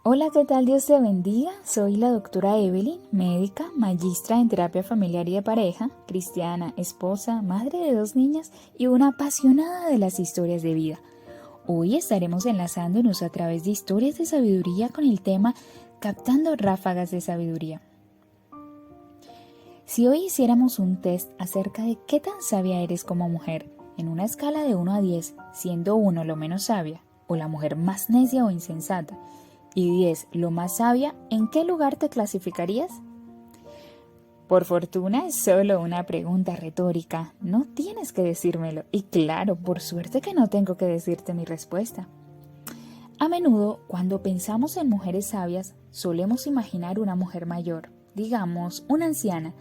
Hola, ¿qué tal? Dios te bendiga. Soy la doctora Evelyn, médica, magistra en terapia familiar y de pareja, cristiana, esposa, madre de 2 niñas y una apasionada de las historias de vida. Hoy estaremos enlazándonos a través de historias de sabiduría con el tema Captando ráfagas de sabiduría. Si hoy hiciéramos un test acerca de qué tan sabia eres como mujer, en una escala de 1 a 10, siendo 1 lo menos sabia, o la mujer más necia o insensata, y 10 lo más sabia, ¿en qué lugar te clasificarías? Por fortuna es solo una pregunta retórica, no tienes que decírmelo, y claro, por suerte que no tengo que decirte mi respuesta. A menudo, cuando pensamos en mujeres sabias, solemos imaginar una mujer mayor, digamos, una anciana,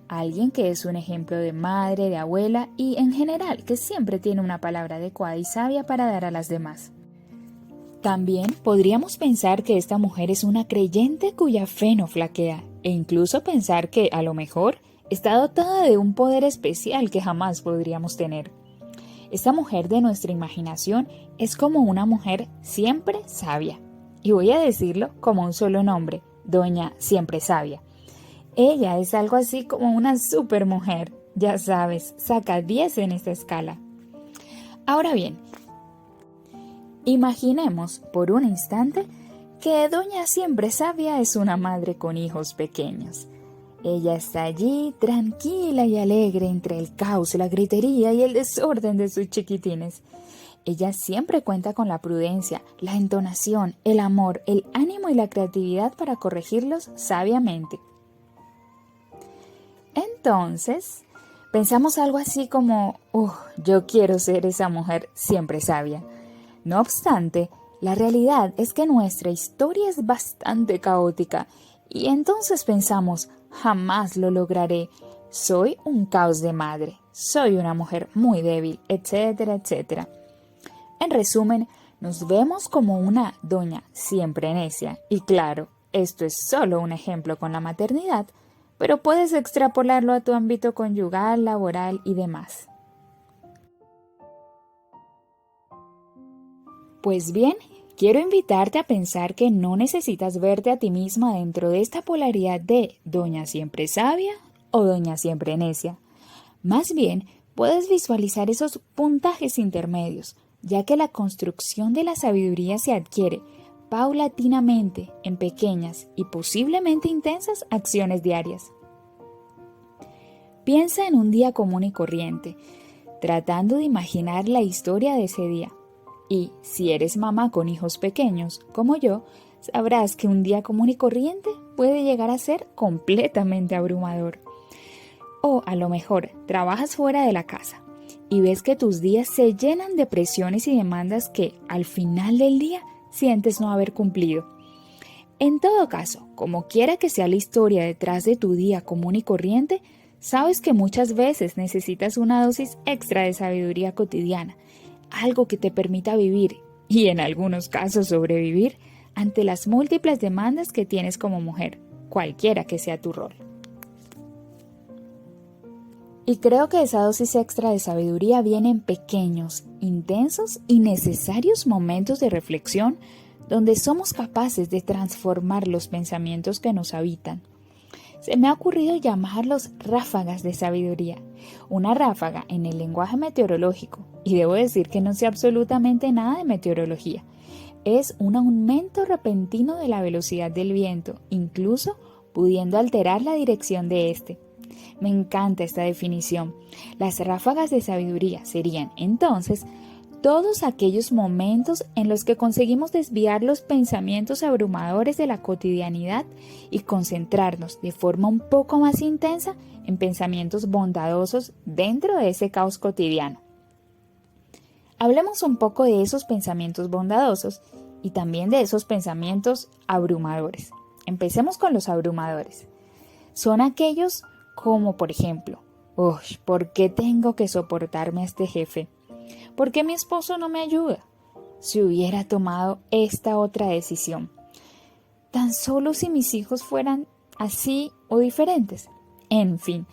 alguien que es un ejemplo de madre, de abuela y en general que siempre tiene una palabra adecuada y sabia para dar a las demás. También podríamos pensar que esta mujer es una creyente cuya fe no flaquea, e incluso pensar que, a lo mejor, está dotada de un poder especial que jamás podríamos tener. Esta mujer de nuestra imaginación es como una mujer siempre sabia. Y voy a decirlo como un solo nombre, Doña Siempre Sabia. Ella es algo así como una supermujer. Ya sabes, saca 10 en esta escala. Ahora bien, imaginemos por un instante que Doña Siempre Sabia es una madre con hijos pequeños. Ella está allí tranquila y alegre entre el caos, la gritería y el desorden de sus chiquitines. Ella siempre cuenta con la prudencia, la entonación, el amor, el ánimo y la creatividad para corregirlos sabiamente. Entonces, pensamos algo así como, yo quiero ser esa mujer siempre sabia. No obstante, la realidad es que nuestra historia es bastante caótica y entonces pensamos, jamás lo lograré, soy un caos de madre, soy una mujer muy débil, etcétera, etcétera. En resumen, nos vemos como una doña siempre necia y claro, esto es solo un ejemplo con la maternidad, pero puedes extrapolarlo a tu ámbito conyugal, laboral y demás. Pues bien, quiero invitarte a pensar que no necesitas verte a ti misma dentro de esta polaridad de doña siempre sabia o doña siempre necia. Más bien, puedes visualizar esos puntajes intermedios, ya que la construcción de la sabiduría se adquiere paulatinamente en pequeñas y posiblemente intensas acciones diarias. Piensa en un día común y corriente, tratando de imaginar la historia de ese día. Y si eres mamá con hijos pequeños, como yo, sabrás que un día común y corriente puede llegar a ser completamente abrumador. O a lo mejor trabajas fuera de la casa y ves que tus días se llenan de presiones y demandas que al final del día sientes no haber cumplido. En todo caso, como quiera que sea la historia detrás de tu día común y corriente, sabes que muchas veces necesitas una dosis extra de sabiduría cotidiana, algo que te permita vivir y en algunos casos sobrevivir ante las múltiples demandas que tienes como mujer, cualquiera que sea tu rol. Y creo que esa dosis extra de sabiduría viene en pequeños, intensos y necesarios momentos de reflexión donde somos capaces de transformar los pensamientos que nos habitan. Se me ha ocurrido llamarlos ráfagas de sabiduría. Una ráfaga en el lenguaje meteorológico, y debo decir que no sé absolutamente nada de meteorología, es un aumento repentino de la velocidad del viento, incluso pudiendo alterar la dirección de este. Me encanta esta definición. Las ráfagas de sabiduría serían, entonces, todos aquellos momentos en los que conseguimos desviar los pensamientos abrumadores de la cotidianidad y concentrarnos de forma un poco más intensa en pensamientos bondadosos dentro de ese caos cotidiano. Hablemos un poco de esos pensamientos bondadosos y también de esos pensamientos abrumadores. Empecemos con los abrumadores. Son aquellos como, por ejemplo, ¿por qué tengo que soportarme a este jefe? ¿Por qué mi esposo no me ayuda? Si hubiera tomado esta otra decisión. Tan solo si mis hijos fueran así o diferentes. En fin,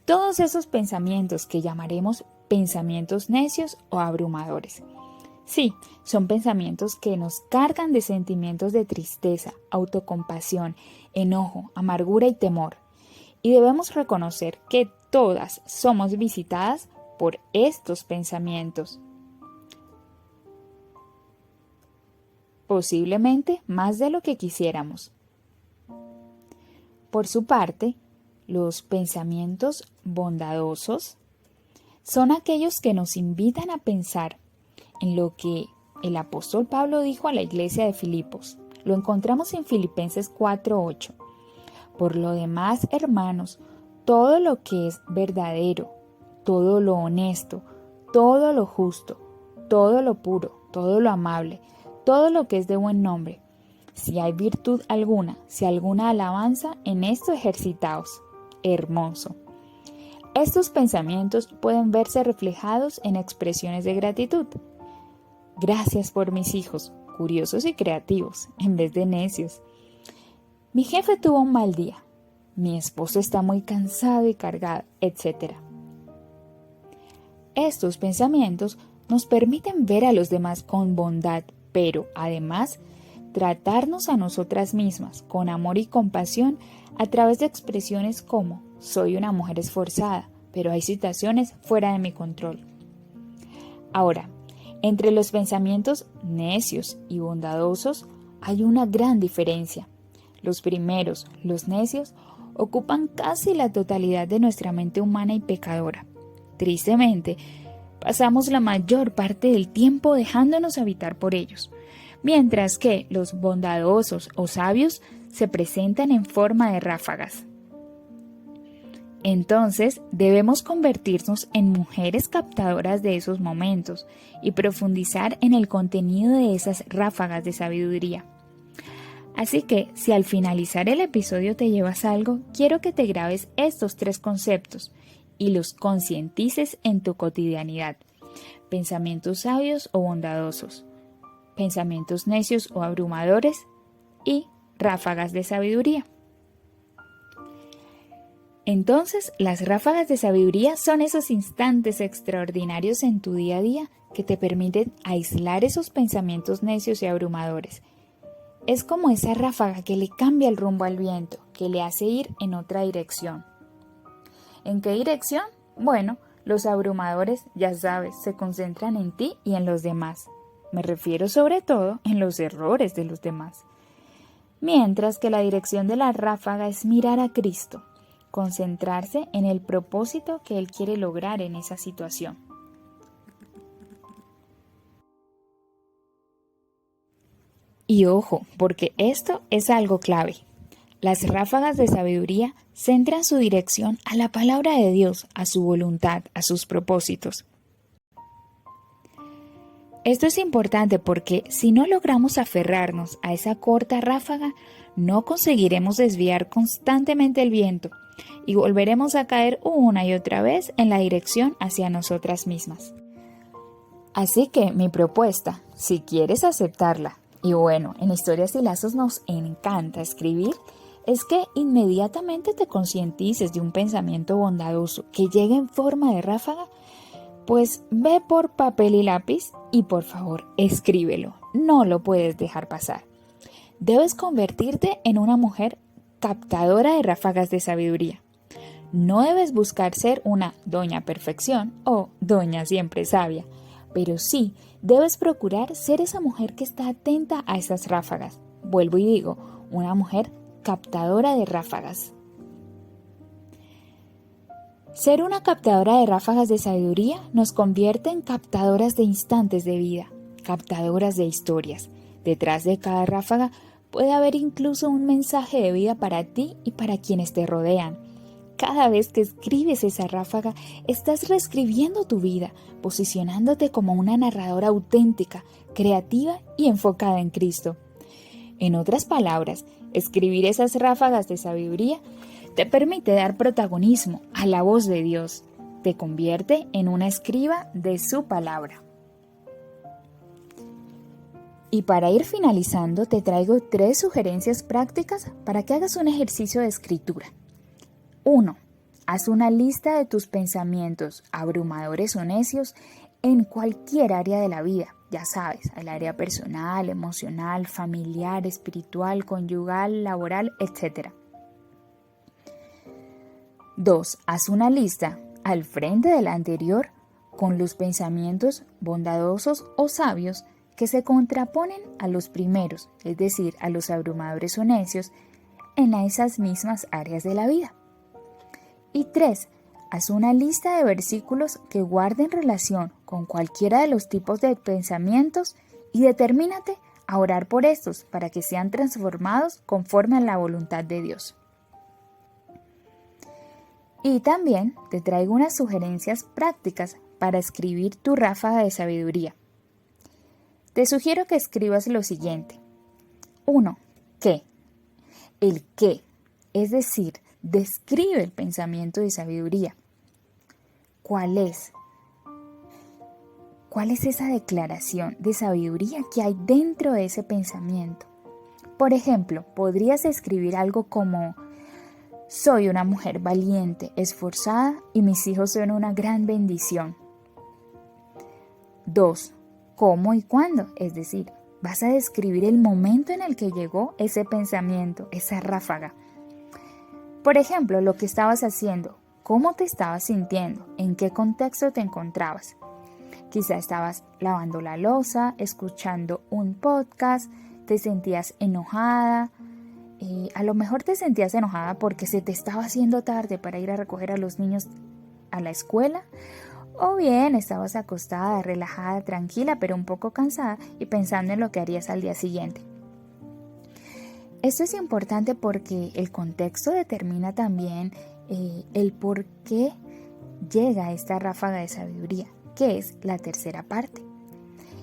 todos esos pensamientos que llamaremos pensamientos necios o abrumadores. Sí, son pensamientos que nos cargan de sentimientos de tristeza, autocompasión, enojo, amargura y temor. Y debemos reconocer que todas somos visitadas por estos pensamientos. Posiblemente más de lo que quisiéramos. Por su parte, los pensamientos bondadosos son aquellos que nos invitan a pensar en lo que el apóstol Pablo dijo a la iglesia de Filipos. Lo encontramos en Filipenses 4:8. Por lo demás, hermanos, todo lo que es verdadero, todo lo honesto, todo lo justo, todo lo puro, todo lo amable, todo lo que es de buen nombre, si hay virtud alguna, si alguna alabanza, en esto ejercitaos. Hermoso. Estos pensamientos pueden verse reflejados en expresiones de gratitud. Gracias por mis hijos, curiosos y creativos, en vez de necios. Mi jefe tuvo un mal día. Mi esposo está muy cansado y cargado, etc. Estos pensamientos nos permiten ver a los demás con bondad, pero además tratarnos a nosotras mismas con amor y compasión a través de expresiones como soy una mujer esforzada, pero hay situaciones fuera de mi control. Ahora, entre los pensamientos necios y bondadosos hay una gran diferencia. Los primeros, los necios, ocupan casi la totalidad de nuestra mente humana y pecadora. Tristemente, pasamos la mayor parte del tiempo dejándonos habitar por ellos, mientras que los bondadosos o sabios se presentan en forma de ráfagas. Entonces, debemos convertirnos en mujeres captadoras de esos momentos y profundizar en el contenido de esas ráfagas de sabiduría. Así que, si al finalizar el episodio te llevas algo, quiero que te grabes estos 3 conceptos y los concientices en tu cotidianidad. Pensamientos sabios o bondadosos, pensamientos necios o abrumadores y ráfagas de sabiduría. Entonces, las ráfagas de sabiduría son esos instantes extraordinarios en tu día a día que te permiten aislar esos pensamientos necios y abrumadores. Es como esa ráfaga que le cambia el rumbo al viento, que le hace ir en otra dirección. ¿En qué dirección? Bueno, los abrumadores, ya sabes, se concentran en ti y en los demás. Me refiero sobre todo en los errores de los demás. Mientras que la dirección de la ráfaga es mirar a Cristo, concentrarse en el propósito que Él quiere lograr en esa situación. Y ojo, porque esto es algo clave. Las ráfagas de sabiduría centran su dirección a la palabra de Dios, a su voluntad, a sus propósitos. Esto es importante porque si no logramos aferrarnos a esa corta ráfaga, no conseguiremos desviar constantemente el viento y volveremos a caer una y otra vez en la dirección hacia nosotras mismas. Así que mi propuesta, si quieres aceptarla, y bueno, en Historias y Lazos nos encanta escribir, es que inmediatamente te concientices de un pensamiento bondadoso que llegue en forma de ráfaga, pues ve por papel y lápiz y por favor escríbelo, no lo puedes dejar pasar. Debes convertirte en una mujer captadora de ráfagas de sabiduría. No debes buscar ser una doña perfección o doña siempre sabia, pero sí debes procurar ser esa mujer que está atenta a esas ráfagas. Vuelvo y digo, una mujer captadora de ráfagas. Ser una captadora de ráfagas de sabiduría nos convierte en captadoras de instantes de vida, captadoras de historias. Detrás de cada ráfaga puede haber incluso un mensaje de vida para ti y para quienes te rodean. Cada vez que escribes esa ráfaga, estás reescribiendo tu vida, posicionándote como una narradora auténtica, creativa y enfocada en Cristo. En otras palabras, escribir esas ráfagas de sabiduría te permite dar protagonismo a la voz de Dios. Te convierte en una escriba de su palabra. Y para ir finalizando, te traigo 3 sugerencias prácticas para que hagas un ejercicio de escritura. 1. Haz una lista de tus pensamientos abrumadores o necios en cualquier área de la vida, ya sabes, el área personal, emocional, familiar, espiritual, conyugal, laboral, etc. 2. Haz una lista al frente de la anterior con los pensamientos bondadosos o sabios que se contraponen a los primeros, es decir, a los abrumadores o necios, en esas mismas áreas de la vida. Y 3. Haz una lista de versículos que guarden relación con cualquiera de los tipos de pensamientos y determínate a orar por estos para que sean transformados conforme a la voluntad de Dios. Y también te traigo unas sugerencias prácticas para escribir tu ráfaga de sabiduría. Te sugiero que escribas lo siguiente. 1. ¿Qué? El qué, es decir, describe el pensamiento de sabiduría. ¿Cuál es? ¿Cuál es esa declaración de sabiduría que hay dentro de ese pensamiento? Por ejemplo, podrías escribir algo como: soy una mujer valiente, esforzada y mis hijos son una gran bendición. 2. ¿Cómo y cuándo? Es decir, vas a describir el momento en el que llegó ese pensamiento, esa ráfaga. Por ejemplo, lo que estabas haciendo, cómo te estabas sintiendo, en qué contexto te encontrabas. Quizá estabas lavando la loza, escuchando un podcast, te sentías enojada. A lo mejor te sentías enojada porque se te estaba haciendo tarde para ir a recoger a los niños a la escuela. O bien estabas acostada, relajada, tranquila, pero un poco cansada y pensando en lo que harías al día siguiente. Esto es importante porque el contexto determina también el por qué llega esta ráfaga de sabiduría, que es la tercera parte.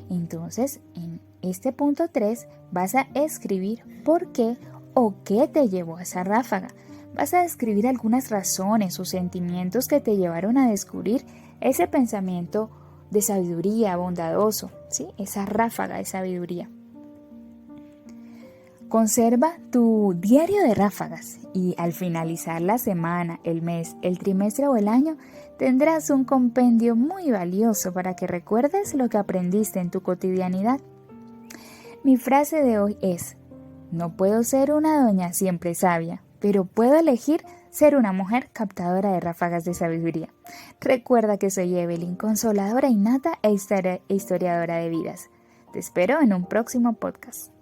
Entonces, en este punto 3 vas a escribir por qué o qué te llevó a esa ráfaga. Vas a describir algunas razones o sentimientos que te llevaron a descubrir ese pensamiento de sabiduría bondadoso, ¿sí? Esa ráfaga de sabiduría. Conserva tu diario de ráfagas y al finalizar la semana, el mes, el trimestre o el año, tendrás un compendio muy valioso para que recuerdes lo que aprendiste en tu cotidianidad. Mi frase de hoy es: no puedo ser una doña siempre sabia, pero puedo elegir ser una mujer captadora de ráfagas de sabiduría. Recuerda que soy Evelyn, consoladora innata e historiadora de vidas. Te espero en un próximo podcast.